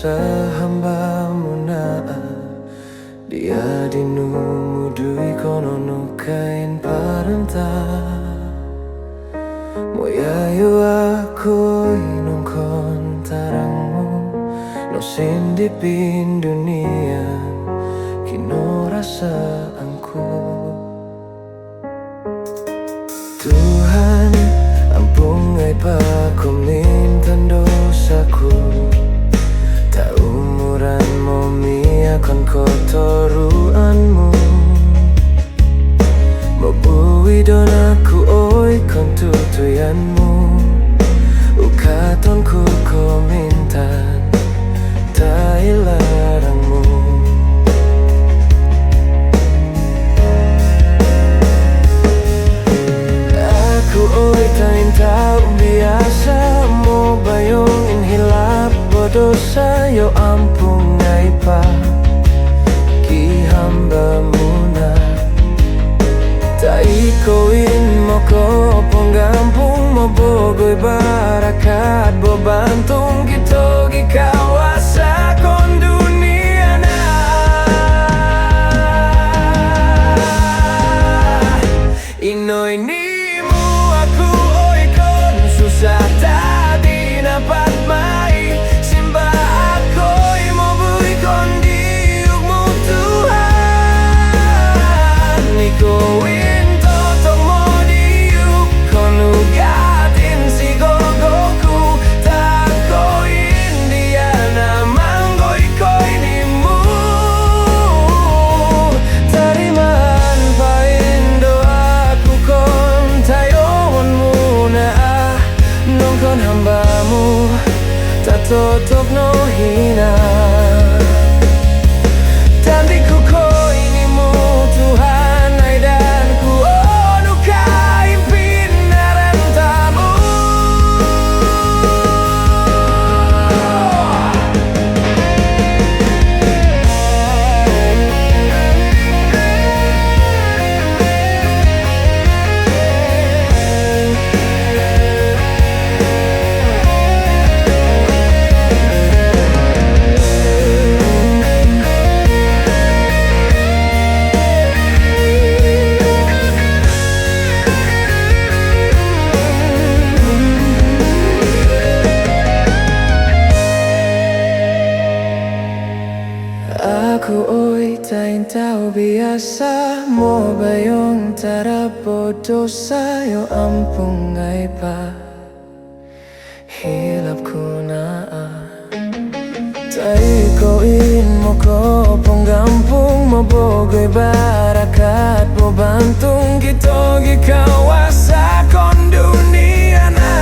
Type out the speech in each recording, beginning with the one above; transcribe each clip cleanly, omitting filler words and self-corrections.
dosa hamba-Mu na dia dinumudui kono no kain parenta moyayo ako inungkon tarangmu no sindipin dunia kinurasaanku. Tuhan, ampunai pakumintan dosaku, tak umuranmu miakon kotoruanmu, mabui donaku oi kon tutuyanmu, ukatonku komintan tak ilarangmu. Oi tain tau biasa mo bayong inhilap dosa yo ampun ngai pa ki hamba-Mu na tai koin mo ko penggampung mo bogoy barakat bo bantung gitu gikawasa kon dunia na inoy ni susah tadi dapat mai simba akoi mo bui kondiukmu Tuhan niko winto tong mo diuk konu gatin si gogoku tak koin dia namanggoy koi nimu tariman pain doaku kon tayonmu na nongkon hamba-Mu tak tutup no hina tantiku kau ini-Mu Tuhan ai dan ku onukai pinarentamu. Aku oi tain tau biasa mo bayong tarapo dosa yo ampun ngai pa hilapku na tai koin mo ko penggampung mo bogoy barakat bo bantung gitu gikawasa kon dunia na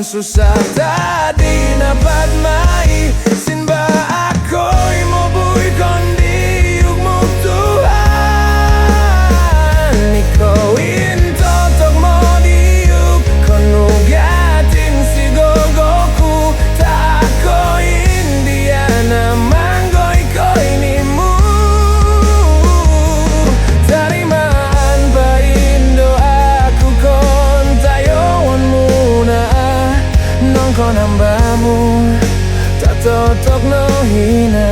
susah tadi dapat mai sinba akoi mo bui kondiukmu Tuhan niko winto tok mo diuk konu gatin si gogoku tak koin dia namanggoy koi nimu tariman bain doaku kon tayonmu na nongkon hamba-Mu tak tutup no hina